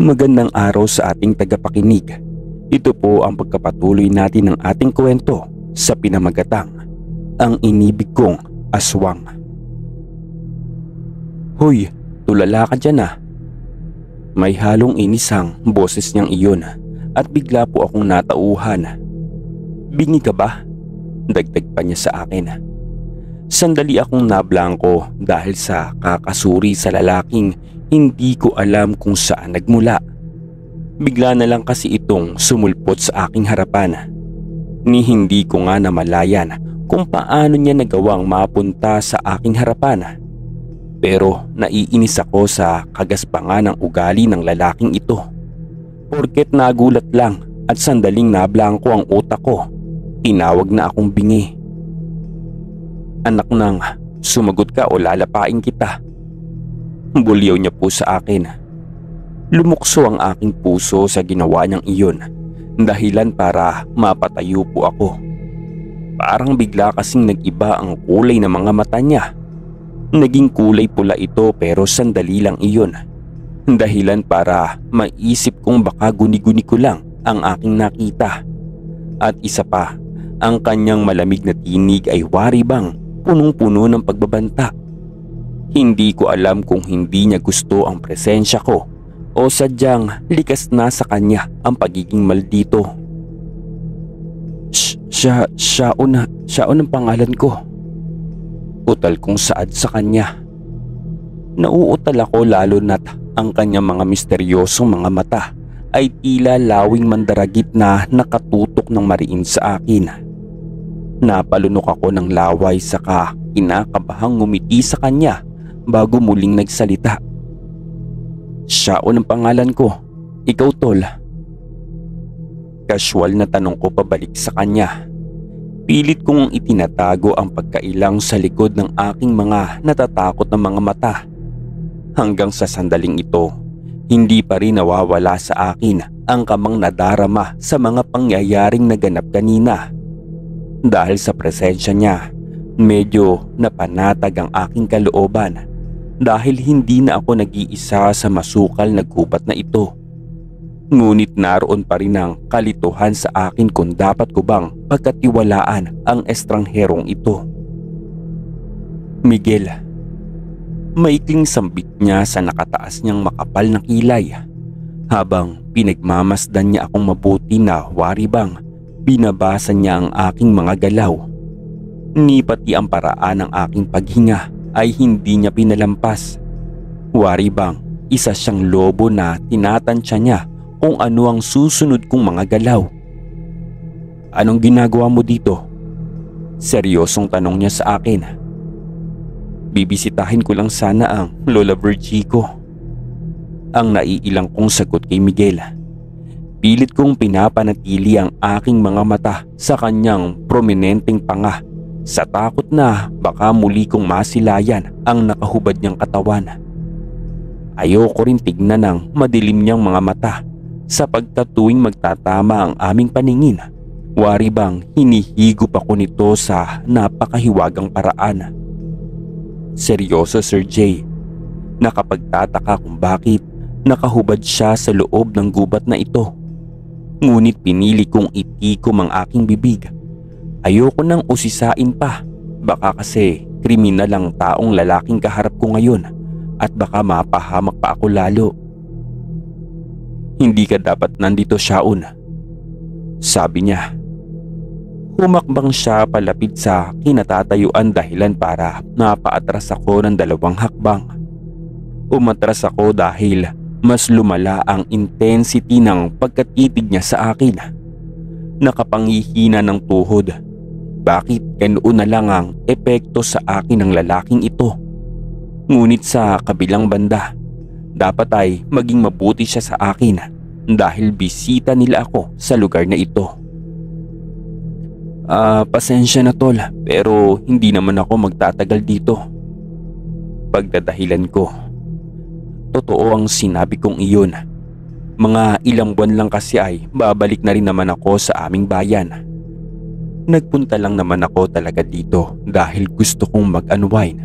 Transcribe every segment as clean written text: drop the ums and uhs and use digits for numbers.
Magandang araw sa ating tagapakinig. Ito po ang pagkapatuloy natin ng ating kwento sa pinamagatang Ang Inibig Kong Aswang. Hoy, tulala ka dyan ah. May halong inis ang boses niyang iyon at bigla po akong natauhan. Bingi ka ba? Dagdag pa niya sa akin. Sandali akong nablangko dahil sa kakasuri sa lalaking hindi ko alam kung saan nagmula. Bigla na lang kasi itong sumulpot sa aking harapan. Ni hindi ko nga namalayan kung paano niya nagawang mapunta sa aking harapan. Pero naiinis ako sa kagaspangan ng ugali ng lalaking ito. Porket nagulat lang at sandaling nablangko ang utak ko, tinawag na akong bingi. Anak nang, sumagot ka o lalapain kita. Bulyaw niya po sa akin. Lumukso ang aking puso sa ginawa niyang iyon, dahilan para mapatayo po ako. Parang bigla kasing nag-iba ang kulay ng mga mata niya. Naging kulay pula ito pero sandali lang iyon, dahilan para maisip kong baka guni-guni ko lang ang aking nakita. At isa pa, ang kanyang malamig na tinig ay wari bang punong-puno ng pagbabanta. Hindi ko alam kung hindi niya gusto ang presensya ko o sadyang likas na sa kanya ang pagiging maldito. Shaun ang pangalan ko. Utal kong saad sa kanya. Nauutal ako lalo na't ang kanyang mga misteryosong mga mata ay tila lawing mandaragit na nakatutok ng mariin sa akin. Napalunok ako ng laway saka kinakabahang ngumiti sa kanya bago muling nagsalita. Shaun ang pangalan ko. Ikaw tol? Casual na tanong ko pabalik sa kanya. Pilit kong itinatago ang pagkailang sa likod ng aking mga natatakot na mga mata. Hanggang sa sandaling ito, hindi pa rin nawawala sa akin ang kamang nadarama sa mga pangyayaring naganap kanina. Dahil sa presensya niya, medyo napanatag ang aking kalooban dahil hindi na ako nag-iisa sa masukal na gubat na ito. Ngunit naroon pa rin ang kalituhan sa akin kung dapat ko bang pagkatiwalaan ang estrangherong ito. Miguel. Maikling sambit niya sa nakataas niyang makapal na kilay habang pinagmamasdan niya akong mabuti na wari bang binabasa niya ang aking mga galaw. Ni pati ang paraan ng aking paghinga ay hindi niya pinalampas. Wari bang isa siyang lobo na tinatansya niya kung ano ang susunod kong mga galaw. Anong ginagawa mo dito? Seryosong tanong niya sa akin. Bibisitahin ko lang sana ang Lola Virgie ko. Ang naiilang kong sagot kay Miguel. Pilit kong pinapanatili ang aking mga mata sa kanyang prominenteng panga sa takot na baka muli kong masilayan ang nakahubad niyang katawan. Ayoko rin tignan ng madilim niyang mga mata sapagkat tuwing magtatama ang aming paningin, wari bang hinihigop ako nito sa napakahiwagang paraan. Seryoso Sir Jay, nakapagtataka kung bakit nakahubad siya sa loob ng gubat na ito. Ngunit pinili kong itikom ang aking bibig. Ayoko nang usisain pa, baka kasi kriminal ang taong lalaking kaharap ko ngayon at baka mapahamak pa ako lalo. Hindi ka dapat nandito, Shaun, sabi niya. Humakbang siya palapit sa kinatatayuan dahilan para napaatras ako ng 2 hakbang. Umatras ako dahil mas lumala ang intensity ng pagkatitig niya sa akin. Nakapangihina ng tuhod. Bakit ganoon na lang ang epekto sa akin ng lalaking ito? Ngunit sa kabilang banda, dapat ay maging mabuti siya sa akin dahil bisita nila ako sa lugar na ito. Pasensya na tol, pero hindi naman ako magtatagal dito. Pagdadahilan ko. Totoo ang sinabi kong iyon. Mga ilang buwan lang kasi ay babalik na rin naman ako sa aming bayan. Nagpunta lang naman ako talaga dito dahil gusto kong mag-unwind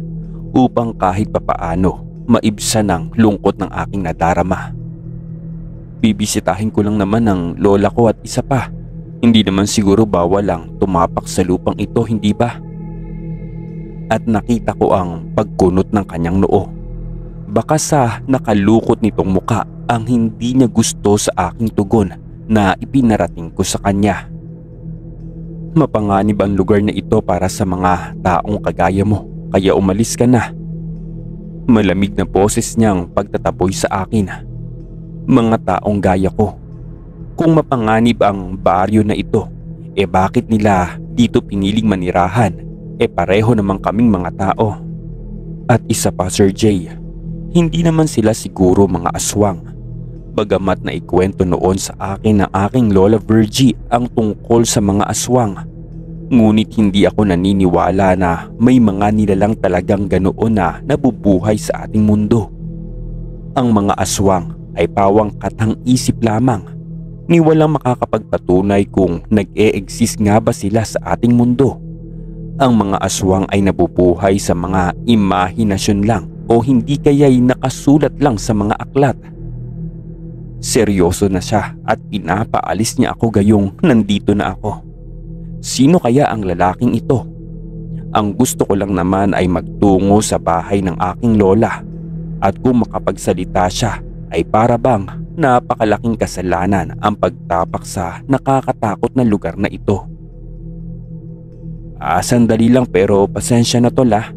upang kahit papaano maibsan ang lungkot ng aking nadarama. Bibisitahin ko lang naman ang lola ko at isa pa. Hindi naman siguro bawal ang tumapak sa lupang ito, hindi ba? At nakita ko ang pagkunot ng kanyang noo. Baka sa nakalukot nitong muka ang hindi niya gusto sa aking tugon na ipinarating ko sa kanya. Mapanganib ang lugar na ito para sa mga taong kagaya mo, kaya umalis ka na. Malamig na boses niyang pagtataboy sa akin. Mga taong gaya ko. Kung mapanganib ang baryo na ito, bakit nila dito piniling manirahan? Pareho naman kaming mga tao. At isa pa, Sir Jay, hindi naman sila siguro mga aswang. Bagamat na ikwento noon sa akin ng aking Lola Virgie ang tungkol sa mga aswang. Ngunit hindi ako naniniwala na may mga nilalang talagang ganoon na nabubuhay sa ating mundo. Ang mga aswang ay pawang katang-isip lamang, ni walang makakapagpatunay kung nag-e-exist nga ba sila sa ating mundo. Ang mga aswang ay nabubuhay sa mga imahinasyon lang o hindi kaya'y nakasulat lang sa mga aklat. Seryoso na siya at pinapaalis niya ako gayong nandito na ako. Sino kaya ang lalaking ito? Ang gusto ko lang naman ay magtungo sa bahay ng aking lola, at kung makapagsalita siya ay para bang napakalaking kasalanan ang pagtapak sa nakakatakot na lugar na ito. Sandali lang pero pasensya na tol ah.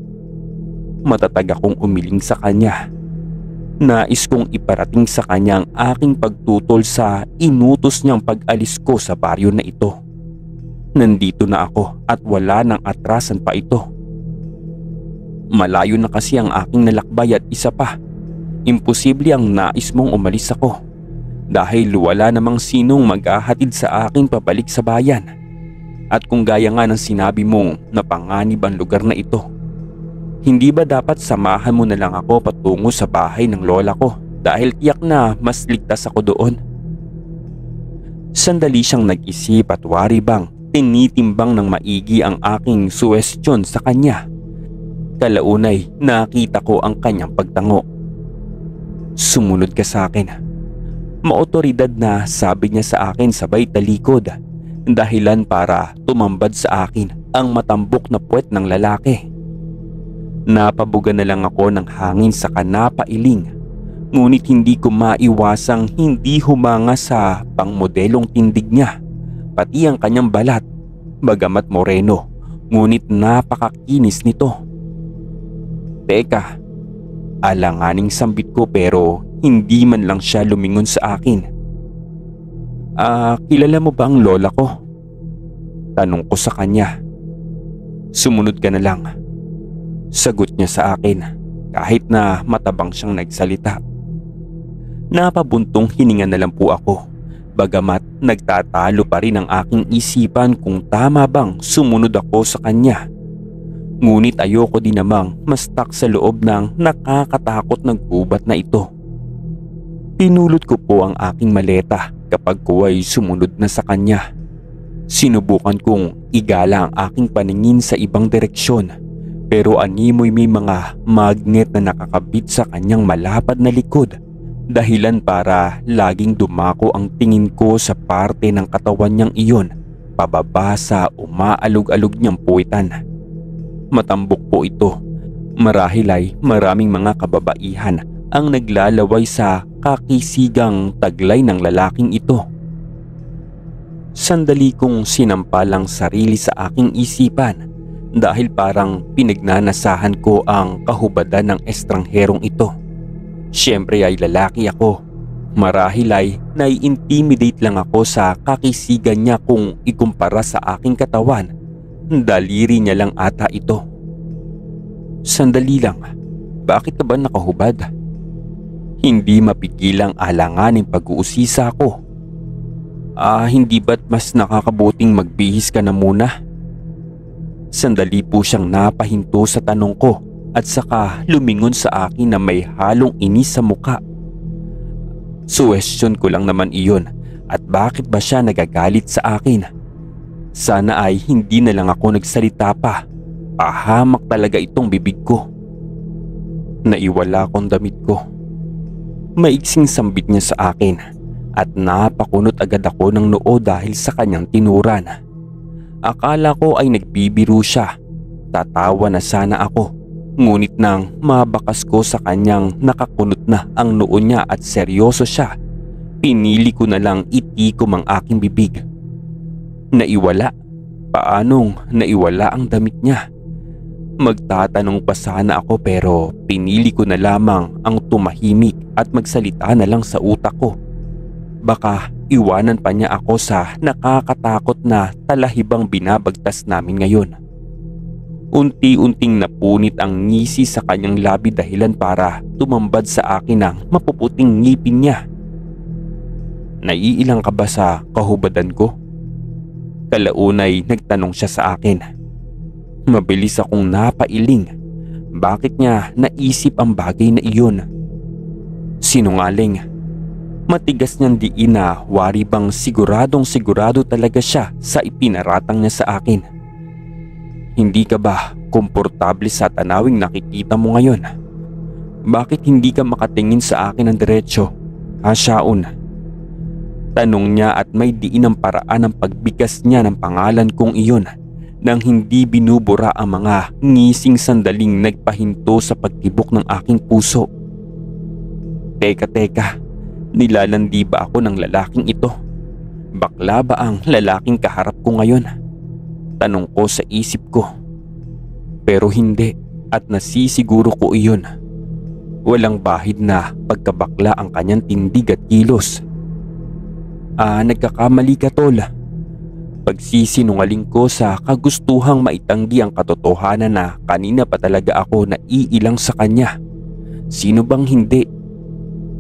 Matatag akong umiling sa kanya. Nais kong iparating sa kanya ang aking pagtutol sa inutos niyang pag-alis ko sa baryo na ito. Nandito na ako at wala nang atrasan pa ito. Malayo na kasi ang aking nalakbay at isa pa, imposible ang nais mong umalis ako dahil wala namang sinong maghahatid sa akin pabalik sa bayan. At kung gaya nga ng sinabi mong napanganib ang lugar na ito, hindi ba dapat samahan mo na lang ako patungo sa bahay ng lola ko dahil tiyak na mas ligtas ako doon? Sandali siyang nag-isip at wari bang tinitimbang ng maigi ang aking suwestyon sa kanya. Kalaunay nakita ko ang kanyang pagtango. Sumunod ka sa akin. Maotoridad na sabi niya sa akin sabay talikod, dahilan para tumambad sa akin ang matambok na puwet ng lalaki. Napabuga na lang ako ng hangin sa kanapailing, ngunit hindi ko maiwasang hindi humanga sa pangmodelong tindig niya, pati ang kanyang balat, bagamat moreno, ngunit napakakinis nito. Teka, alanganing sambit ko pero hindi man lang siya lumingon sa akin. Kilala mo ba ang lola ko? Tanong ko sa kanya. Sumunod ka na lang. Sagot niya sa akin kahit na matabang siyang nagsalita. Napabuntong hininga na lang po ako, bagamat nagtatalo pa rin ang aking isipan kung tama bang sumunod ako sa kanya. Ngunit ayoko din namang mastak sa loob ng nakakatakot na gubat na ito. Pinulot ko po ang aking maleta kapag ko ay sumunod na sa kanya. Sinubukan kong igala ang aking paningin sa ibang direksyon, pero animoy may mga magnet na nakakabit sa kanyang malapad na likod, dahilan para laging dumako ang tingin ko sa parte ng katawan niyang iyon pababa sa umaalog-alog niyang puwitan. Matambok po ito. Marahil ay maraming mga kababaihan ang naglalaway sa kakisigang taglay ng lalaking ito. Sandali kong sinampalang sarili sa aking isipan dahil parang pinagnanasahan ko ang kahubadan ng estrangherong ito. Siyempre ay lalaki ako. Marahil ay nai-intimidate lang ako sa kakisigan niya kung ikumpara sa aking katawan. Daliri niya lang ata ito. Sandali lang, bakit ka ba nakahubad? Hindi mapigilang alanganin pag-uusisa ko. Hindi ba't mas nakakabuting magbihis ka na muna? Sandali po siyang napahinto sa tanong ko at saka lumingon sa akin na may halong inis sa muka. Suwestyon ko lang naman iyon at bakit ba siya nagagalit sa akin? Sana ay hindi na lang ako nagsalita pa. Pahamak talaga itong bibig ko. Naiwala akong damit ko. Maiksing sambit niya sa akin at napakunot agad ako ng noo dahil sa kanyang tinuran. Akala ko ay nagbibiro siya. Tatawa na sana ako. Ngunit nang mabakas ko sa kanyang nakakunot na ang noo niya at seryoso siya, pinili ko na lang itikom ang aking bibig. Naiwala. Paanong naiwala ang damit niya? Magtatanong pa sana ako pero pinili ko na lamang ang tumahimik at magsalita na lang sa utak ko. Baka iwanan pa niya ako sa nakakatakot na talahibang binabagtas namin ngayon. Unti-unting napunit ang ngisi sa kanyang labi dahilan para tumambad sa akin ang mapuputing ngipin niya. Naiilang ka ba sa kahubadan ko? Kalaunay nagtanong siya sa akin. Mabilis akong napailing. Bakit niya naisip ang bagay na iyon? Sinungaling. Matigas niyang diin na wari bang siguradong sigurado talaga siya sa ipinaratang niya sa akin. Hindi ka ba komportable sa tanawing nakikita mo ngayon? Bakit hindi ka makatingin sa akin ng diretsyo? Shaun? Tanong niya at may diin ang paraan ng pagbigas niya ng pangalan kong iyon nang hindi binubura ang mga ngising sandaling nagpahinto sa pagtibok ng aking puso. Teka, nilalandi ba ako ng lalaking ito? Bakla ba ang lalaking kaharap ko ngayon? Tanong ko sa isip ko. Pero hindi at nasisiguro ko iyon. Walang bahid na pagkabakla ang kanyang tindig at kilos. Nagkakamali ka, tol. Pagsisinungaling ko sa kagustuhang maitanggi ang katotohanan na kanina pa talaga ako naiilang sa kanya. Sino bang hindi?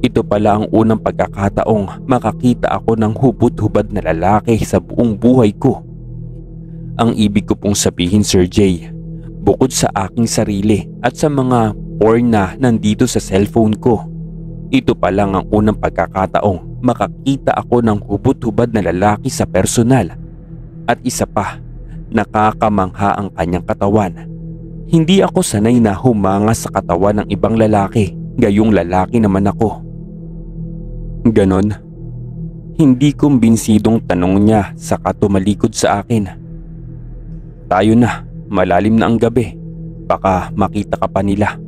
Ito pala ang unang pagkakataong makakita ako ng hubot-hubad na lalaki sa buong buhay ko. Ang ibig ko pong sabihin, Sir Jay, bukod sa aking sarili at sa mga porn na nandito sa cellphone ko, ito pa lang ang unang pagkakataong makakita ako ng hubot-hubad na lalaki sa personal. At isa pa, nakakamangha ang kanyang katawan. Hindi ako sanay na humanga sa katawan ng ibang lalaki, gayong lalaki naman ako. Ganon. Hindi kumbinsidong tanong niya saka tumalikod sa akin. Tayo na, malalim na ang gabi. Baka makita ka pa nila.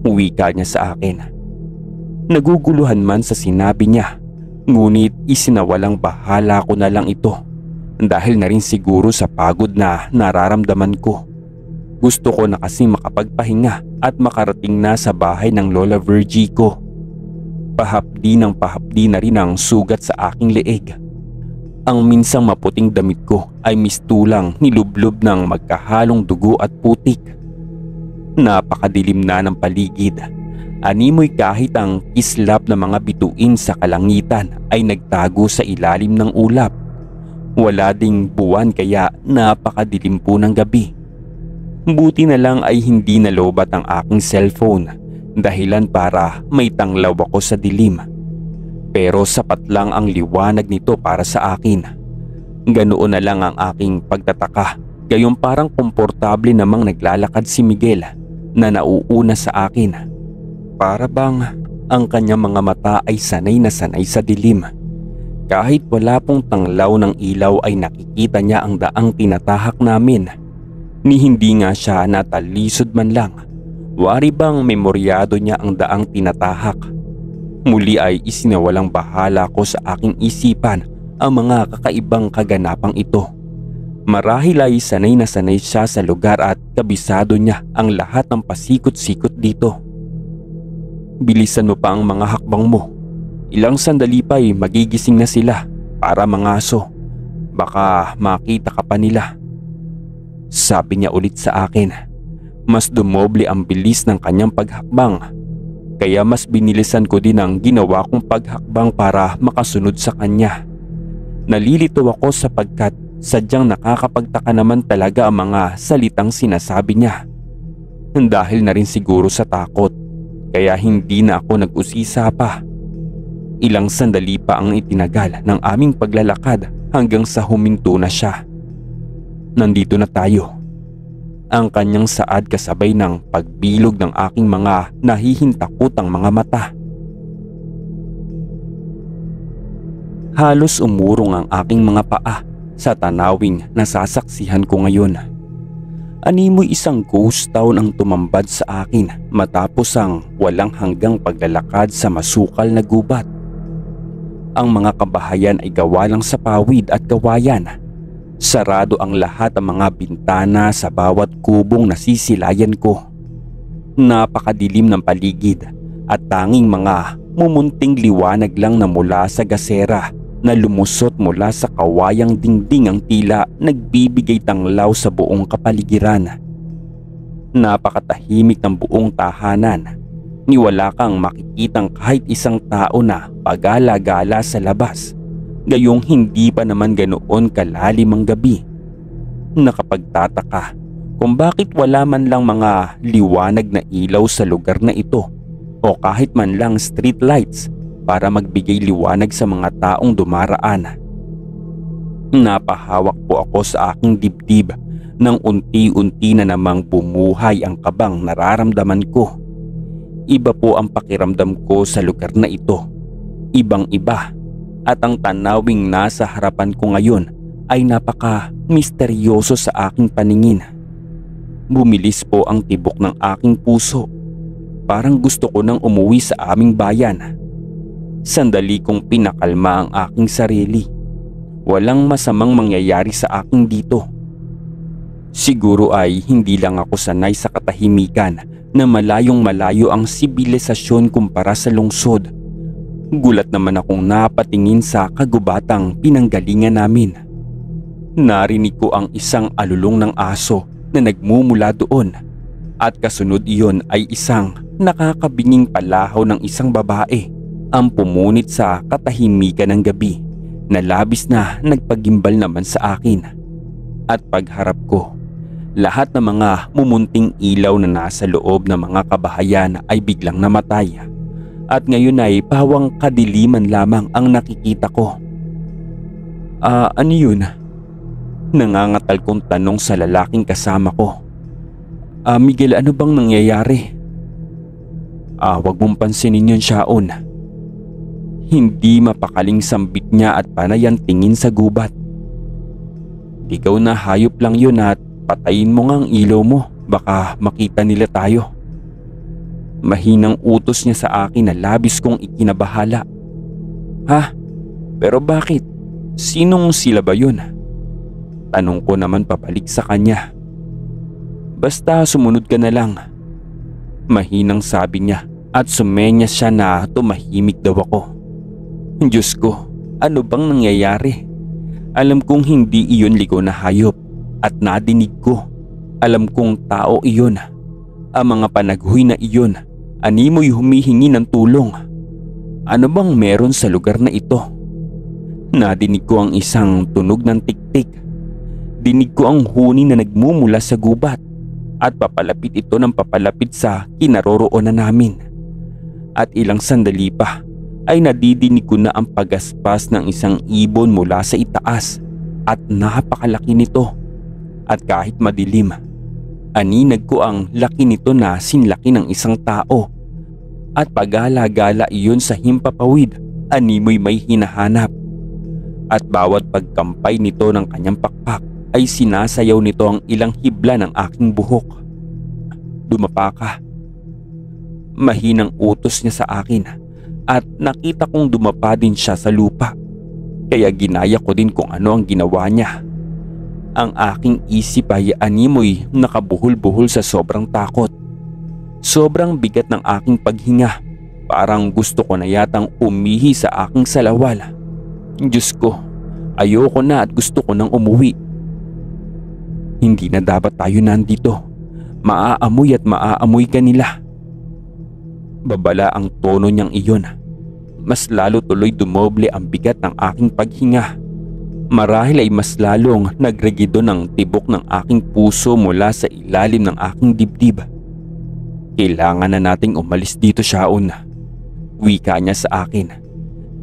Wika niya sa akin. Naguguluhan man sa sinabi niya, ngunit isinawalang bahala ko na lang ito dahil na rin siguro sa pagod na nararamdaman ko. Gusto ko na kasi makapagpahinga at makarating na sa bahay ng Lola Virgie ko. Pahapdi na rin ang sugat sa aking leeg. Ang minsang maputing damit ko ay mistulang nilublob ng magkahalong dugo at putik. Napakadilim na ng paligid. Animoy kahit ang kislap ng mga bituin sa kalangitan ay nagtago sa ilalim ng ulap. Wala ding buwan kaya napakadilim po ng gabi. Buti na lang ay hindi nalobat ang aking cellphone, dahilan para may tanglaw ako sa dilim. Pero sapat lang ang liwanag nito para sa akin. Ganoon na lang ang aking pagtataka, gayong parang komportable namang naglalakad si Miguel na nauuna sa akin. Para bang ang kanyang mga mata ay sanay na sanay sa dilim. Kahit wala pong tanglaw ng ilaw ay nakikita niya ang daang tinatahak namin. Ni hindi nga siya natalisod man lang. Wari bang memoryado niya ang daang tinatahak. Muli ay isinawalang bahala ko sa aking isipan ang mga kakaibang kaganapang ito. Marahil ay sanay na sanay siya sa lugar at kabisado niya ang lahat ng pasikot-sikot dito. Bilisan mo pa ang mga hakbang mo. Ilang sandali pa ay magigising na sila para mangaso. Baka makita ka pa nila. Sabi niya ulit sa akin. Mas dumoble ang bilis ng kanyang paghakbang. Kaya mas binilisan ko din ang ginawa kong paghakbang para makasunod sa kanya. Nalilito ako sapagkat sadyang nakakapagtaka naman talaga ang mga salitang sinasabi niya. Dahil na rin siguro sa takot, kaya hindi na ako nag-usisa pa. Ilang sandali pa ang itinagal ng aming paglalakad hanggang sa huminto na siya. nandito na tayo. Ang kanyang saad kasabay ng pagbilog ng aking mga nahihintakotang mga mata. Halos umurong ang aking mga paa sa tanawing nasasaksihan ko ngayon. Animoy isang ghost town ang tumambad sa akin matapos ang walang hanggang paglalakad sa masukal na gubat. Ang mga kabahayan ay gawa lang sa pawid at kawayan. Sarado ang lahat ng mga bintana sa bawat kubong nasisilayan ko. Napakadilim ng paligid at tanging mga mumunting liwanag lang na mula sa gasera na lumusot mula sa kawayang dingding ang tila nagbibigay tanglaw sa buong kapaligiran. Napakatahimik ng buong tahanan. Niwala kang makikitang kahit isang tao na pagala-gala sa labas. Gayong hindi pa naman ganoon kalalim ang gabi. Nakapagtataka kung bakit wala man lang mga liwanag na ilaw sa lugar na ito o kahit man lang street lights para magbigay liwanag sa mga taong dumaraan. Napahawak po ako sa aking dibdib nang unti-unti na namang bumuhay ang kabang nararamdaman ko. Iba po ang pakiramdam ko sa lugar na ito. Ibang-iba. At ang tanawing nasa harapan ko ngayon ay napaka-misteryoso sa aking paningin. Bumilis po ang tibok ng aking puso. Parang gusto ko nang umuwi sa aming bayan. Sandali kong pinakalma ang aking sarili. Walang masamang mangyayari sa akin dito. Siguro ay hindi lang ako sanay sa katahimikan na malayong malayo ang sibilisasyon kumpara sa lungsod. Gulat naman akong napatingin sa kagubatang pinanggalingan namin. Narinig ko ang isang alulong ng aso na nagmumula doon at kasunod iyon ay isang nakakabinging palahaw ng isang babae ang pumunit sa katahimikan ng gabi na labis na nagpagimbal naman sa akin. At pagharap ko, lahat ng mga mumunting ilaw na nasa loob ng mga kabahayan ay biglang namatay. At ngayon ay pawang kadiliman lamang ang nakikita ko. Ano yun? Nangangatal kong tanong sa lalaking kasama ko. Miguel, ano bang nangyayari? Wag mong pansinin yun, Shaon. Hindi mapakaling sambit niya at panay ang tingin sa gubat. Ikaw na hayop lang yun at patayin mo nga ang ilaw mo. Baka makita nila tayo. Mahinang utos niya sa akin na labis kong ikinabahala. Ha? Pero bakit? Sinong sila ba yun? Tanong ko naman papalik sa kanya. Basta sumunod ka na lang. Mahinang sabi niya at sumenyas siya na tumahimik daw ako. Diyos ko, ano bang nangyayari? Alam kong hindi iyon ligaw na hayop at nadinig ko. Alam kong tao iyon. Ang mga panaghoy na iyon, animoy humihingi ng tulong. Ano bang meron sa lugar na ito? Nadinig ko ang isang tunog ng tiktik. Dinig ko ang huni na nagmumula sa gubat at papalapit ito ng papalapit sa kinaroroonan namin. At ilang sandali pa ay nadidinig ko na ang pagaspas ng isang ibon mula sa itaas at napakalaki nito. At kahit madilim, aninag ko ang laki nito na sinlaki ng isang tao. At pagala-gala iyon sa himpapawid, animoy may hinahanap. At bawat pagkampay nito ng kanyang pakpak ay sinasayaw nito ang ilang hibla ng aking buhok. Dumapa ka. Mahinang utos niya sa akin at nakita kong dumapa din siya sa lupa. Kaya ginaya ko din kung ano ang ginawa niya. Ang aking isip ay animoy nakabuhol-buhol sa sobrang takot. Sobrang bigat ng aking paghinga. Parang gusto ko na yatang umihi sa aking salawal. Diyos ko, ayoko na at gusto ko nang umuwi. Hindi na dapat tayo nandito. Maaamoy at maaamoy ka nila. Babala ang tono niyang iyon. Mas lalo tuloy dumoble ang bigat ng aking paghinga. Marahil ay mas lalong nagregido ng tibok ng aking puso mula sa ilalim ng aking dibdib. Kailangan na nating umalis dito, Shaon. Wika niya sa akin.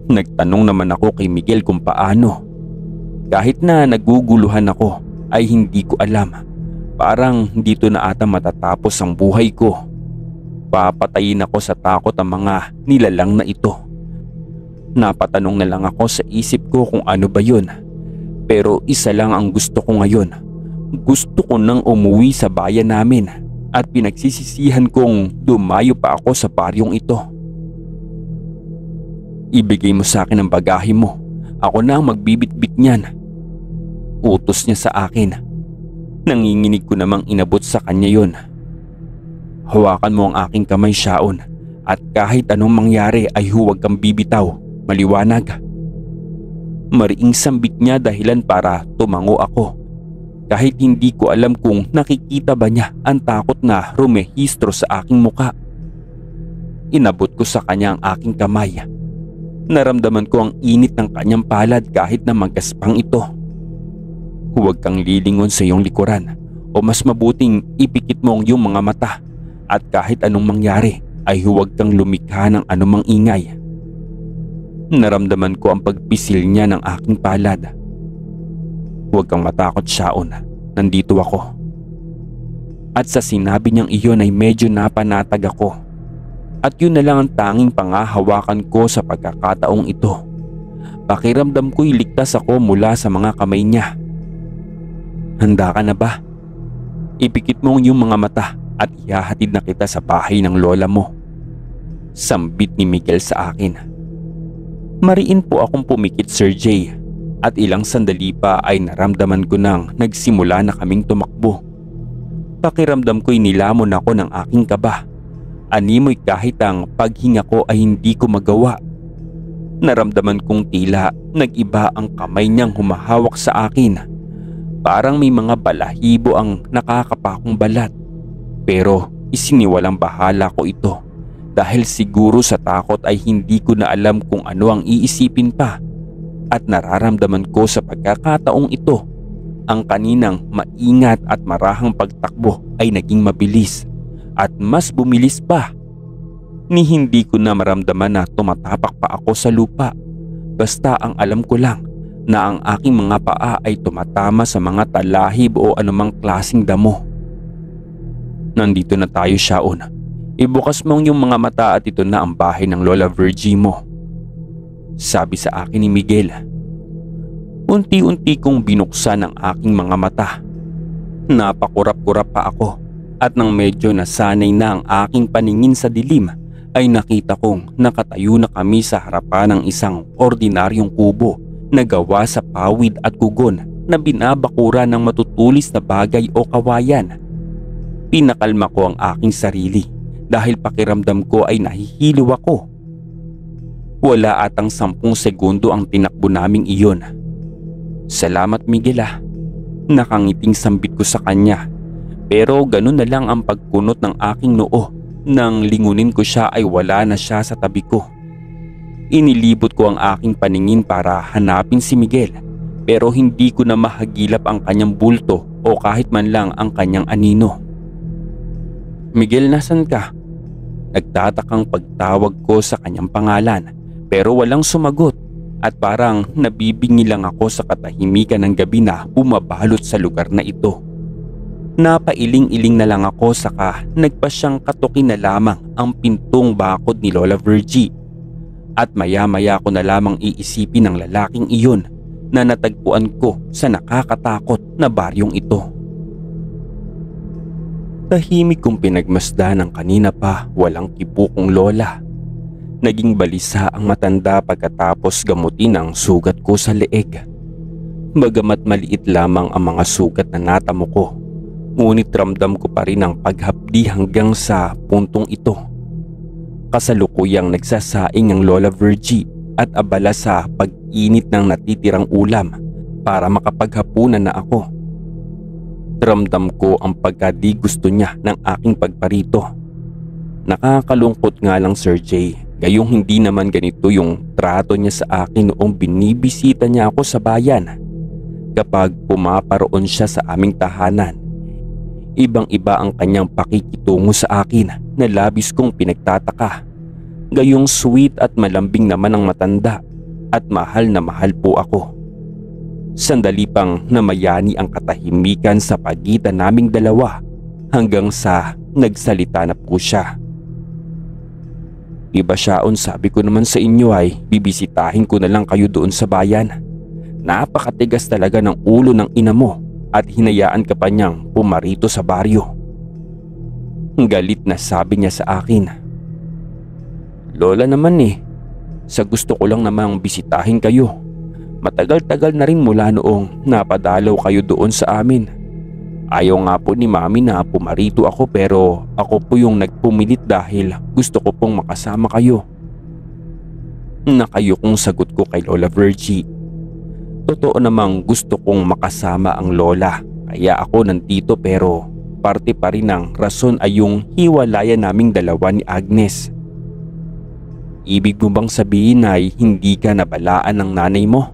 Nagtanong naman ako kay Miguel kung paano. Kahit na naguguluhan ako, ay hindi ko alam. Parang dito na ata matatapos ang buhay ko. Papatayin ako sa takot ang mga nilalang na ito. Napatanong na lang ako sa isip ko kung ano ba yun. Pero isa lang ang gusto ko ngayon. Gusto ko nang umuwi sa bayan namin at pinagsisisihan kong dumayo pa ako sa baryong ito. Ibigay mo sa akin ang bagahe mo. Ako na ang magbibitbit niyan. Utos niya sa akin. Nanginginig ko namang inabot sa kanya yon. Hawakan mo ang aking kamay, Shaon, at kahit anong mangyari ay huwag kang bibitaw. Maliwanag. Mariing sambit niya dahilan para tumango ako. Kahit hindi ko alam kung nakikita ba niya ang takot na rumehistro sa aking muka. Inabot ko sa kanya ang aking kamay. Naramdaman ko ang init ng kanyang palad kahit na magaspang ito. Huwag kang lilingon sa iyong likuran o mas mabuting ipikit mo ang iyong mga mata at kahit anong mangyari ay huwag kang lumikha ng anumang ingay. Naramdaman ko ang pagpisil niya ng aking palad. Huwag kang matakot, Shaon. Nandito ako. At sa sinabi niyang iyon ay medyo napanatag ako. At yun na lang ang tanging pangahawakan ko sa pagkakataong ito. Pakiramdam ko'y ligtas ako mula sa mga kamay niya. Handa ka na ba? Ipikit mo ang iyong mga mata at ihahatid na kita sa bahay ng lola mo. Sambit ni Miguel sa akin. Mariin po akong pumikit, Sir Jay, at ilang sandali pa ay naramdaman ko nang nagsimula na kaming tumakbo. Pakiramdam ko'y nilamon ako ng aking kaba. Animoy kahit ang paghinga ko ay hindi ko magawa. Naramdaman kong tila nag-iba ang kamay niyang humahawak sa akin. Parang may mga balahibo ang nakakapakong balat. Pero isiniwalang bahala ko ito. Dahil siguro sa takot ay hindi ko na alam kung ano ang iisipin pa. At nararamdaman ko sa pagkakataong ito, ang kaninang maingat at marahang pagtakbo ay naging mabilis. At mas bumilis pa. Ni hindi ko na maramdaman na tumatapak pa ako sa lupa. Basta ang alam ko lang na ang aking mga paa ay tumatama sa mga talahib o anumang klaseng damo. Nandito na tayo, Shaon. Ibukas mo ang iyong mga mata at ito na ang bahay ng Lola Virgie mo. Sabi sa akin ni Miguel. Unti-unti kong binuksan ang aking mga mata. Napakurap-kurap pa ako at nang medyo nasanay na ang aking paningin sa dilim ay nakita kong nakatayo na kami sa harapan ng isang ordinaryong kubo na gawa sa pawid at kugon na binabakura ng matutulis na bagay o kawayan. Pinakalma ko ang aking sarili dahil pakiramdam ko ay nahihilo ako. Wala atang 10 segundo ang tinakbo naming iyon. Salamat, Miguel. Nakangiting sambit ko sa kanya. Pero ganun na lang ang pagkunot ng aking noo. Nang lingunin ko siya ay wala na siya sa tabi ko. Inilibot ko ang aking paningin para hanapin si Miguel. Pero hindi ko na mahagilap ang kanyang bulto o kahit man lang ang kanyang anino. Miguel, nasan ka? Nagtatakang pagtawag ko sa kanyang pangalan pero walang sumagot at parang nabibingi lang ako sa katahimikan ng gabi na bumabalot sa lugar na ito. Napailing-iling na lang ako saka nagpasyang katukin na lamang ang pintong bakod ni Lola Virgie at maya-maya ko na lamang iisipin ng lalaking iyon na natagpuan ko sa nakakatakot na baryong ito. Tahimik kong pinagmasdan ng kanina pa walang kibukong lola. Naging balisa ang matanda pagkatapos gamutin ang sugat ko sa leeg. Bagamat maliit lamang ang mga sugat na natamo ko, ngunit ramdam ko pa rin ang paghapdi hanggang sa puntong ito. Kasalukuyang nagsasaing ang Lola Virgie at abala sa pag-init ng natitirang ulam para makapaghapunan na ako. Ramdam ko ang pagkadi gusto niya ng aking pagparito. Nakakalungkot nga lang, Sir Jay, gayong hindi naman ganito yung trato niya sa akin noong binibisita niya ako sa bayan. Kapag pumaparoon siya sa aming tahanan, ibang-iba ang kanyang pakikitungo sa akin na labis kong pinagtataka. Gayong sweet at malambing naman ang matanda at mahal na mahal po ako. Sandali pang namayani ang katahimikan sa pagitan naming dalawa hanggang sa nagsalita na po siya. Iba siyaon, sabi ko naman sa inyo ay bibisitahin ko na lang kayo doon sa bayan. Napakatigas talaga ng ulo ng ina mo at hinayaan ka pa niyang pumarito sa baryo. Galit na sabi niya sa akin. Lola naman sa gusto ko lang namang bisitahin kayo. Matagal-tagal na rin mula noong napadalaw kayo doon sa amin. Ayaw nga po ni Mami na pumarito ako pero ako po yung nagpumilit dahil gusto ko pong makasama kayo. Nakayukong sagot ko kay Lola Virgie. Totoo namang gusto kong makasama ang lola kaya ako nandito pero parte pa rin ng rason ay yung hiwalayan naming dalawa ni Agnes. Ibig mo bang sabihin ay hindi ka nabalaan ng nanay mo?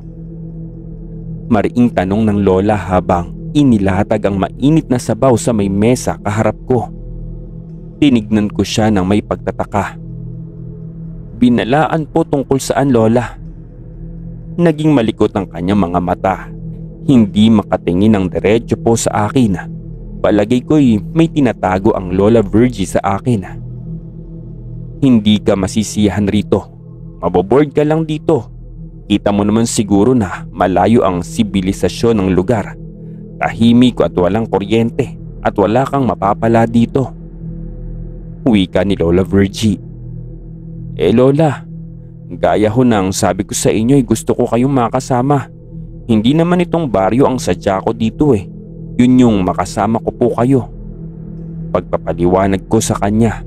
Mariing tanong ng lola habang inilatag ang mainit na sabaw sa may mesa kaharap ko. Tinignan ko siya ng may pagtataka. Binalaan po tungkol saan, lola? Naging malikot ang kanyang mga mata. Hindi makatingin ng diretso po sa akin. Palagay ko'y may tinatago ang Lola Virgie sa akin. Hindi ka masisiyahan rito. Maboboard ka lang dito. Kita mo naman siguro na malayo ang sibilisasyon ng lugar. Tahimik at walang kuryente at wala kang mapapala dito. Wika ni Lola Virgie. Lola, gaya ho ng sabi ko sa inyo ay gusto ko kayong makasama. Hindi naman itong baryo ang sadya ko dito Yun yung makasama ko po kayo. Pagpapaliwanag ko sa kanya.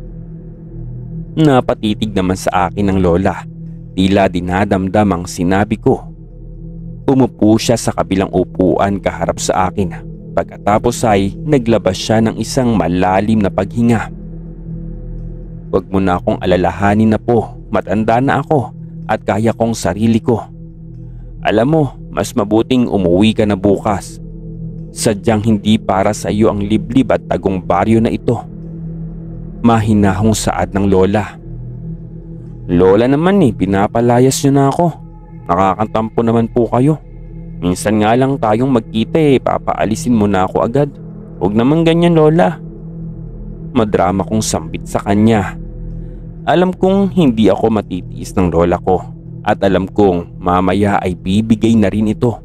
Napatitig naman sa akin ng lola. Tila dinadamdam ang sinabi ko. Umupo siya sa kabilang upuan kaharap sa akin. Pagkatapos ay naglabas siya ng isang malalim na paghinga. Huwag mo na akong alalahanin na po. Matanda na ako at kaya kong sarili ko. Alam mo, mas mabuting umuwi ka na bukas. Sadyang hindi para sa iyo ang liblib at tagong baryo na ito. Mahinahong saad ng lola. Lola naman pinapalayas niyo na ako. Nakakantampo naman po kayo. Minsan nga lang tayong magkita papaalisin mo na ako agad. Huwag naman ganyan, lola. Madrama kong sambit sa kanya. Alam kong hindi ako matitiis ng lola ko at alam kong mamaya ay bibigay na rin ito.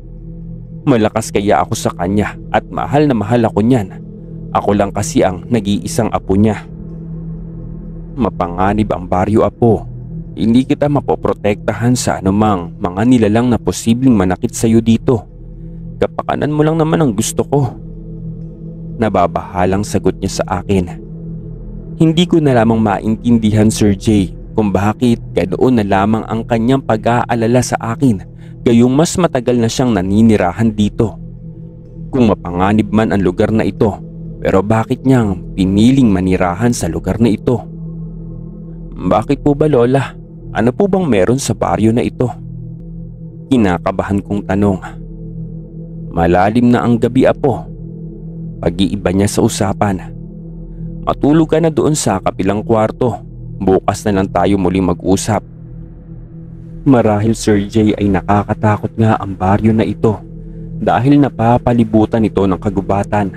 Malakas kaya ako sa kanya at mahal na mahal ako niyan. Ako lang kasi ang nag-iisang apo niya. Mapanganib ang baryo, apo. Hindi kita mapoprotektahan sa anumang mga nilalang na posibleng manakit sa iyo dito. Kapakanan mo lang naman ang gusto ko. Nababahalang sagot niya sa akin. Hindi ko na lamang maintindihan, Sir Jay, kung bakit ganoon na lamang ang kanyang pag-aalala sa akin gayong mas matagal na siyang naninirahan dito. Kung mapanganib man ang lugar na ito, pero bakit niyang piniling manirahan sa lugar na ito? Bakit po ba, lola? Ano po bang meron sa baryo na ito? Kinakabahan kong tanong. Malalim na ang gabi, apo. Pag-iiba niya sa usapan. Matulog ka na doon sa kabilang kwarto. Bukas na lang tayo muling mag-usap. Marahil, Sir Jay, ay nakakatakot nga ang baryo na ito dahil napapalibutan ito ng kagubatan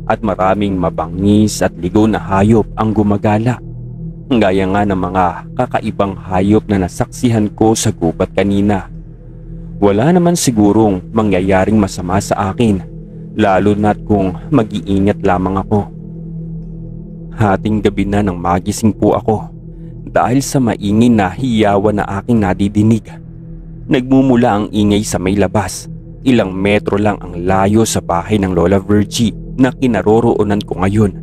at maraming mabangis at ligaw na hayop ang gumagala. Gaya nga ng mga kakaibang hayop na nasaksihan ko sa gubat kanina. Wala naman sigurong mangyayaring masama sa akin, lalo na't kung mag-iingat lamang ako. Hating gabi na nang magising po ako dahil sa maingay na hiyawan na aking nadidinig. Nagmumula ang ingay sa may labas. Ilang metro lang ang layo sa bahay ng Lola Virgie na kinaroroonan ko ngayon.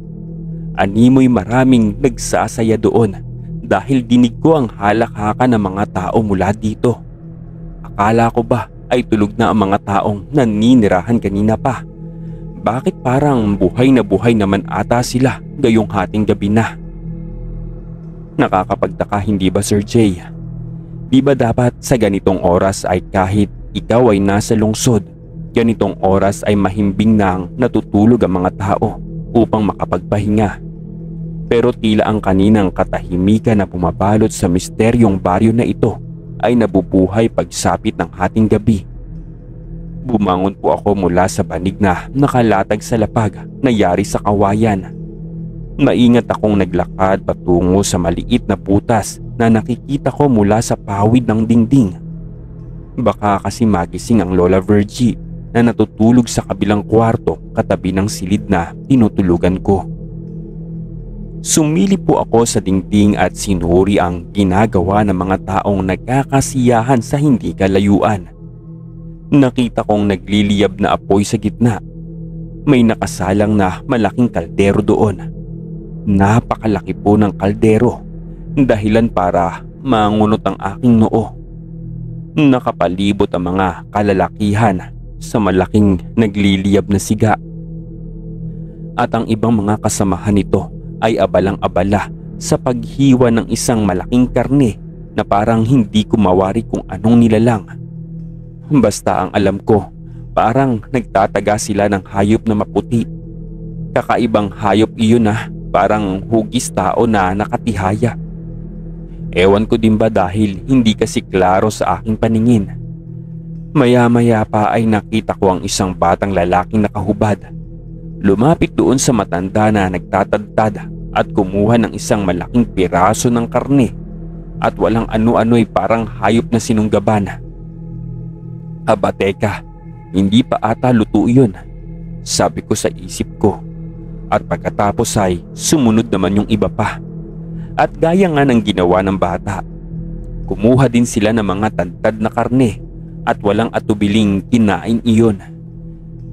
Animoy maraming nagsasaya doon dahil dinig ko ang halakhakan ng mga tao mula dito. Akala ko ba ay tulog na ang mga taong naninirahan kanina pa? Bakit parang buhay naman ata sila gayong hating gabi na? Nakakapagtaka, hindi ba, Sir Jay? Di ba dapat sa ganitong oras ay kahit ikaw ay nasa lungsod, ganitong oras ay mahimbing nang natutulog ang mga tao upang makapagpahinga? Pero tila ang kaninang katahimikan na pumabalot sa misteryong baryo na ito ay nabubuhay pagsapit ng hating gabi. Bumangon po ako mula sa banig na nakalatag sa lapag na yari sa kawayan. Maingat akong naglakad patungo sa maliit na butas na nakikita ko mula sa pawid ng dingding. Baka kasi magising ang Lola Virgie na natutulog sa kabilang kwarto katabi ng silid na tinutulugan ko. Sumilip po ako sa dingding at sinuri ang ginagawa ng mga taong nagkakasiyahan sa hindi kalayuan. Nakita kong nagliliyab na apoy sa gitna. May nakasalang na malaking kaldero doon. Napakalaki po ng kaldero, dahilan para mangunot ang aking noo. Nakapalibot ang mga kalalakihan sa malaking nagliliyab na siga. At ang ibang mga kasamahan nito ay abalang-abala sa paghiwa ng isang malaking karne na parang hindi ko mawari kung anong nilalang. Basta ang alam ko, parang nagtataga sila ng hayop na maputi. Kakaibang hayop iyon na parang hugis tao na nakatihaya. Ewan ko din ba dahil hindi kasi klaro sa aking paningin. Maya-maya pa ay nakita ko ang isang batang lalaking nakahubad. Lumapit doon sa matanda na nagtatadtad at kumuha ng isang malaking piraso ng karne at walang ano-ano ay parang hayop na sinunggaban. Aba teka, hindi pa ata luto yun, sabi ko sa isip ko. At pagkatapos ay sumunod naman yung iba pa. At gaya nga ng ginawa ng bata, kumuha din sila ng mga tantad na karne at walang atubiling kinain iyon.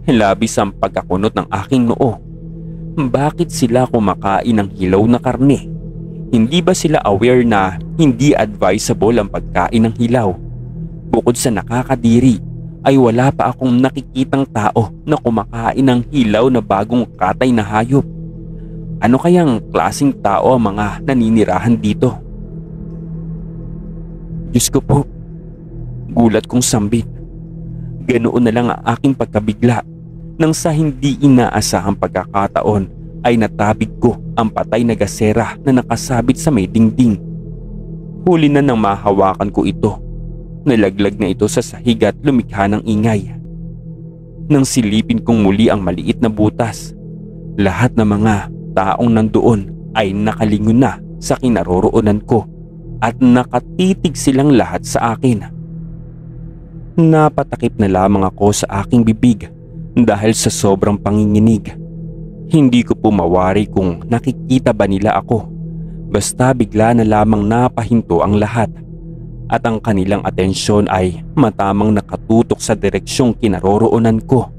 Labis ang pagkakunot ng aking noo. Bakit sila kumakain ng hilaw na karne? Hindi ba sila aware na hindi advisable ang pagkain ng hilaw? Bukod sa nakakadiri, ay wala pa akong nakikitang tao na kumakain ng hilaw na bagong katay na hayop. Ano kayang klaseng tao ang mga naninirahan dito? Diyos ko po, gulat kong sambit. Ganoon na lang ang aking pagkabigla nang sa hindi inaasahang pagkakataon ay natabig ko ang patay na gasera na nakasabit sa may dingding. Huli na nang mahawakan ko ito. Nalaglag na ito sa sahig at lumikha ng ingay. Nang silipin kong muli ang maliit na butas, lahat ng mga taong nandoon ay nakalingon na sa kinaroroonan ko at nakatitig silang lahat sa akin. Napatakip na lamang ako sa aking bibig dahil sa sobrang panginginig. Hindi ko po mawari kung nakikita ba nila ako. Basta bigla na lamang napahinto ang lahat. At ang kanilang atensyon ay matamang nakatutok sa direksyong kinaroroonan ko.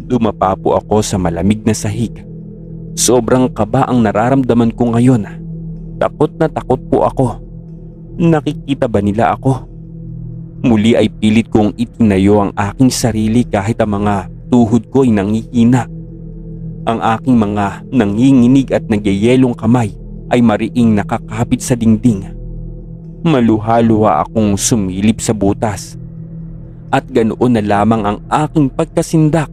Dumapa po ako sa malamig na sahig. Sobrang kaba ang nararamdaman ko ngayon. Takot na takot po ako. Nakikita ba nila ako? Muli ay pilit kong itinayo ang aking sarili kahit ang mga tuhod ko ay nangihina. Ang aking mga nanginginig at nagyayelong kamay ay mariing nakakapit sa dingding. Maluha-luha akong sumilip sa butas. At ganoon na lamang ang aking pagkasindak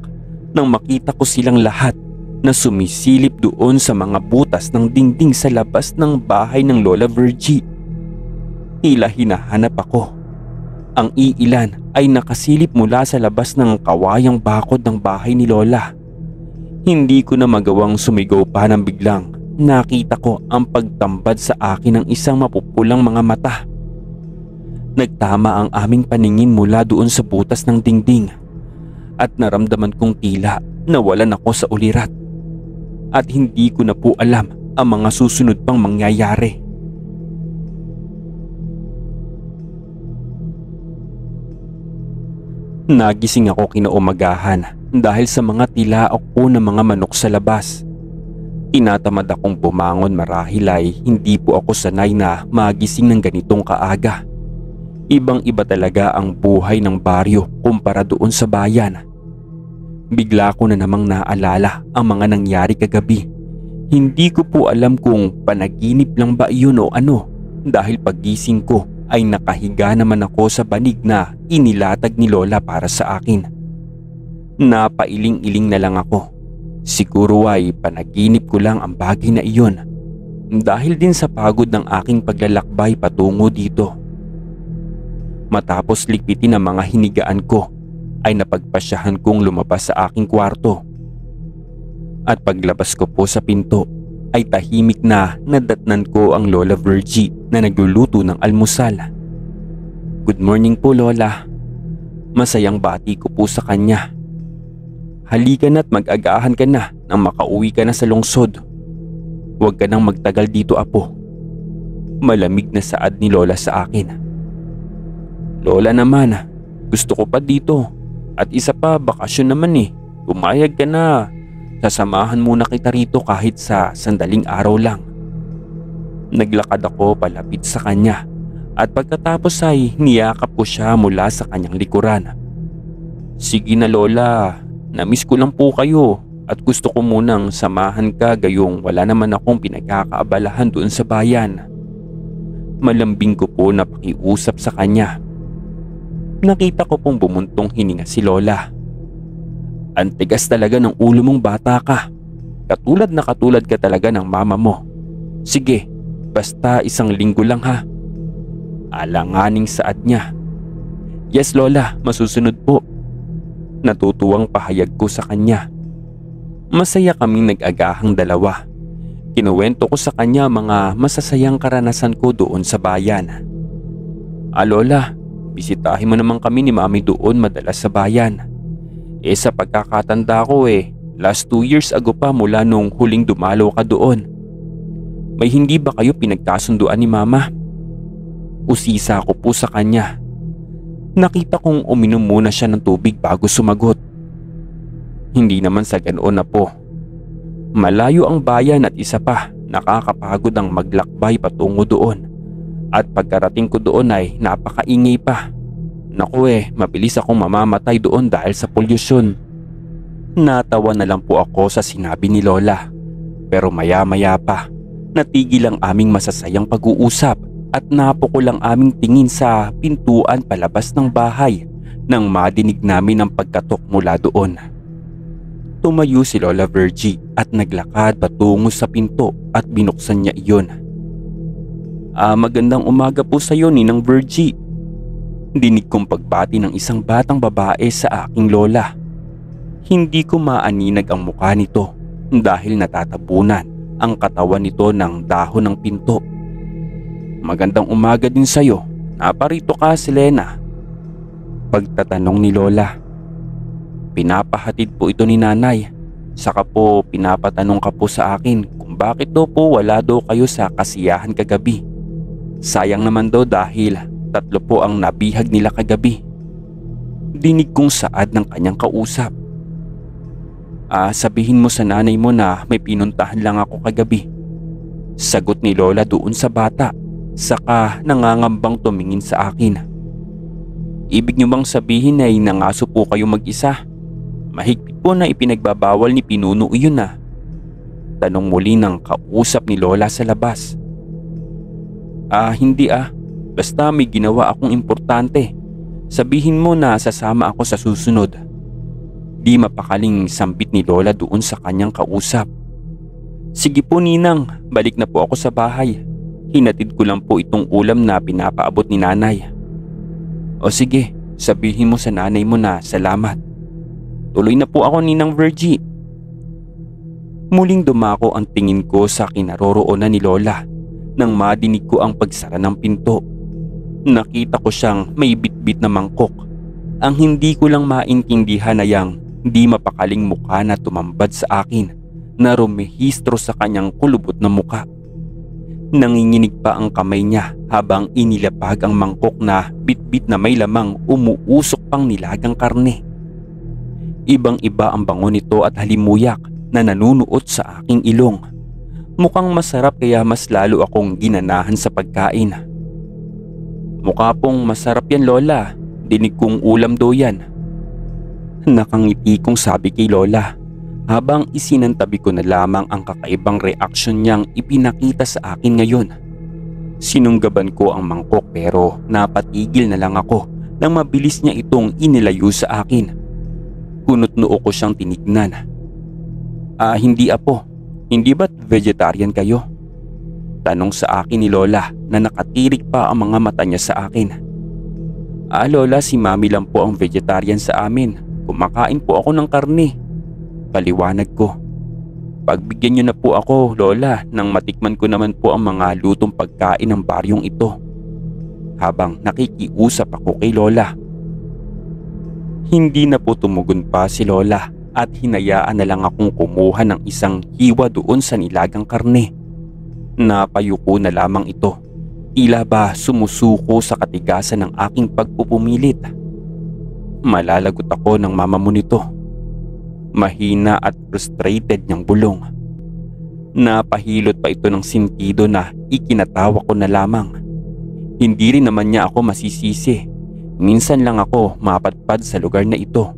nang makita ko silang lahat na sumisilip doon sa mga butas ng dingding sa labas ng bahay ng Lola Virgie. Tila hinahanap ako. Ang iilan ay nakasilip mula sa labas ng kawayang bakod ng bahay ni Lola. Hindi ko na magawang sumigaw pa nang biglang nakita ko ang pagtambad sa akin ng isang mapupulang mga mata. Nagtama ang aming paningin mula doon sa butas ng dingding at naramdaman kong tila nawalan ako sa ulirat. At hindi ko na po alam ang mga susunod pang mangyayari. Nagising ako kinaumagahan dahil sa mga tilaok po ng mga manok sa labas. Tinatamad akong bumangon marahil ay hindi po ako sanay na magising ng ganitong kaaga. Ibang-iba talaga ang buhay ng baryo kumpara doon sa bayan. Bigla ko na namang naalala ang mga nangyari kagabi. Hindi ko po alam kung panaginip lang ba iyon o ano dahil paggising ko ay nakahiga naman ako sa banig na inilatag ni Lola para sa akin. Napailing-iling na lang ako. Siguro ay panaginip ko lang ang bagay na iyon dahil din sa pagod ng aking paglalakbay patungo dito. Matapos ligpitin ang mga hinigaan ko ay napagpasyahan kong lumabas sa aking kwarto. At paglabas ko po sa pinto ay tahimik na nadatnan ko ang Lola Virgie na nagluluto ng almusal. "Good morning po, Lola." Masayang bati ko po sa kanya. "Halika na't mag-agahan ka na nang makauwi ka na sa lungsod. Huwag ka nang magtagal dito, apo." Malamig na saad ni Lola sa akin. "Lola naman, gusto ko pa dito. At isa pa, bakasyon naman eh. Pumayag ka na. Sasamahan muna kita rito kahit sa sandaling araw lang." Naglakad ako palapit sa kanya at pagkatapos ay niyakap ko siya mula sa kanyang likuran. "Sige na, Lola. Namiss ko lang po kayo at gusto ko munang samahan ka gayong wala naman akong pinagkakaabalahan doon sa bayan." Malambing ko po na pakiusap sa kanya. Nakita ko pong bumuntong hininga si Lola. "Ang tigas talaga ng ulo mong bata ka. Katulad na katulad ka talaga ng mama mo. Sige, basta 1 linggo lang ha." Alanganing saad niya. "Yes, Lola, masusunod po." Natutuwang pahayag ko sa kanya. Masaya kaming nag-agahang dalawa. Kinuwento ko sa kanya mga masasayang karanasan ko doon sa bayan. Lola, bisitahin mo naman kami ni Mami doon madalas sa bayan. Sa pagkakatanda ko last 2 years ago pa mula nung huling dumalo ka doon. May hindi ba kayo pinagkasunduan ni Mama?" Usisa ko po sa kanya. Nakita kong uminom muna siya ng tubig bago sumagot. "Hindi naman sa ganoon na po. Malayo ang bayan at isa pa, nakakapagod ang maglakbay patungo doon. At pagkarating ko doon ay napakaingay pa. Naku mabilis akong mamamatay doon dahil sa polusyon." Natawa na lang po ako sa sinabi ni Lola. Pero maya-maya pa, natigil ang aming masasayang pag-uusap at napuko lang aming tingin sa pintuan palabas ng bahay nang madinig namin ang pagkatok mula doon. Tumayo si Lola Virgie at naglakad patungo sa pinto at binuksan niya iyon. "Magandang umaga po sa iyo, Ninang Virgie." Dinig kong pagbati ng isang batang babae sa aking lola. Hindi ko maaninag ang mukha nito dahil natatabunan ang katawan nito ng dahon ng pinto. "Magandang umaga din sa iyo. Naparito ka, Selena?" Pagtatanong ni Lola. "Pinapahatid po ito ni Nanay. Saka po pinapatanong ka po sa akin kung bakit daw po wala daw kayo sa kasiyahan kagabi. Sayang naman daw dahil 3 po ang nabihag nila kagabi." Dinig kong saad ng kanyang kausap. Sabihin mo sa nanay mo na may pinuntahan lang ako kagabi." Sagot ni Lola doon sa bata, saka nangangambang tumingin sa akin. "Ibig niyo bang sabihin ay nangaso po kayo mag-isa? Mahigpit po na ipinagbabawal ni Pinuno iyon na." Tanong muli ng kausap ni Lola sa labas. Hindi Basta may ginawa akong importante. Sabihin mo na sasama ako sa susunod." Di mapakaling sambit ni Lola doon sa kanyang kausap. "Sige po, Ninang, balik na po ako sa bahay. Hinatid ko lang po itong ulam na pinapaabot ni Nanay." "O sige, sabihin mo sa nanay mo na salamat. Tuloy na po ako, Ninang Virgie." Muling dumako ang tingin ko sa kinaroroonan ni Lola nang madinig ko ang pagsara ng pinto. Nakita ko siyang may bitbit na mangkok. Ang hindi ko lang maintindihan ay ang di mapakaling mukha na tumambad sa akin na rumehistro sa kanyang kulubot na muka. Nanginginig pa ang kamay niya habang inilapag ang mangkok na bitbit na may lamang umuusok pang nilagang karne. Ibang-iba ang bango nito at halimuyak na nanunuot sa aking ilong. Mukhang masarap kaya mas lalo akong ginanahan sa pagkain. "Mukha pong masarap yan, Lola. Dinig kong ulam daw yan." Nakangiti kong sabi kay Lola habang isinantabi ko na lamang ang kakaibang reaksyon niyang ipinakita sa akin ngayon. Sinunggaban ko ang mangkok pero napatigil na lang ako nang mabilis niya itong inilayo sa akin. Kunot noo ko siyang tinignan. Hindi apo. Hindi ba't vegetarian kayo?" Tanong sa akin ni Lola na nakatirik pa ang mga mata niya sa akin. Lola, si Mami lang po ang vegetarian sa amin. Kumakain po ako ng karne. Paliwanag ko. Pagbigyan niyo na po ako, Lola, nang matikman ko naman po ang mga lutong pagkain ng baryong ito. Habang nakikiusap ako kay Lola. Hindi na po tumugon pa si Lola at hinayaan na lang akong kumuha ng isang hiwa doon sa nilagang karne. Napayuko na lamang ito. Tila ba sumusuko sa katigasan ng aking pagpupumilit. Malalagot ako ng mama mo nito. Mahina at frustrated niyang bulong. Napahilot pa ito ng sentido na ikinatawa ko na lamang. Hindi rin naman niya ako masisisi. Minsan lang ako mapadpad sa lugar na ito.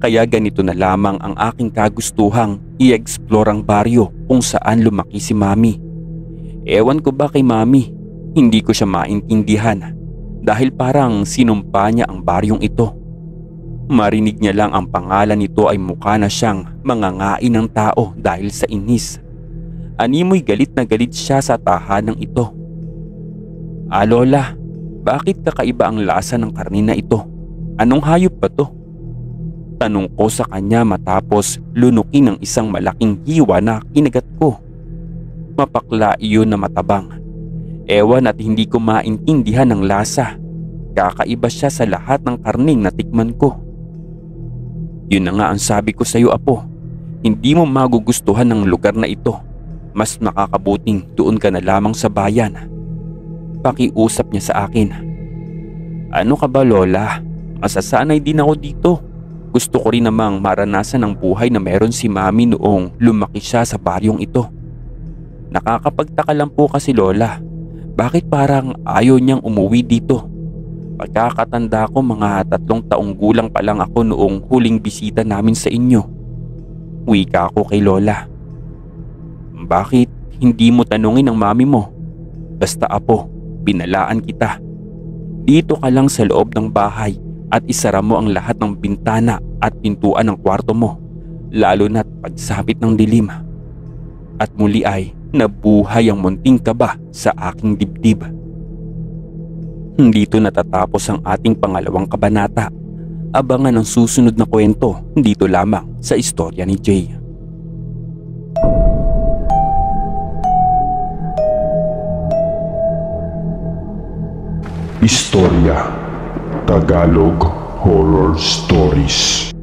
Kaya ganito na lamang ang aking kagustuhang i-explore ang baryo kung saan lumaki si Mami. Ewan ko ba kay Mami, hindi ko siya maintindihan dahil parang sinumpa niya ang baryong ito. Marinig niya lang ang pangalan nito ay mukha na siyang mangangain ng tao dahil sa inis. Animoy galit na galit siya sa tahanang ito. Lola, bakit kakaiba ang lasa ng karne na ito? Anong hayop ba to? Tanong ko sa kanya matapos lunukin ng isang malaking hiwa na kinagat ko. Mapakla iyon na matabang. Ewan at hindi ko maintindihan ang lasa. Kakaiba siya sa lahat ng karning natikman ko. Yun na nga ang sabi ko sa iyo, Apo. Hindi mo magugustuhan ng lugar na ito. Mas makakabuting doon ka na lamang sa bayan. Pakiusap niya sa akin. Ano ka ba, Lola? Masasanay din ako dito. Gusto ko rin namang maranasan ang buhay na meron si Mami noong lumaki siya sa baryong ito. Nakakapagtaka lang po kasi, Lola. Bakit parang ayaw niyang umuwi dito? Pagkakatanda ko mga 3 taong gulang pa lang ako noong huling bisita namin sa inyo. Wika ako kay Lola. Bakit hindi mo tanungin ang mami mo? Basta, Apo, binalaan kita. Dito ka lang sa loob ng bahay at isara mo ang lahat ng bintana at pintuan ng kwarto mo, lalo na't pagsapit ng dilim. At muli ay nabuhay ang munting kaba sa aking dibdib. Dito natatapos ang ating pangalawang kabanata. Abangan ang susunod na kwento dito lamang sa Istorya ni Jay. Istorya Tagalog Horror Stories.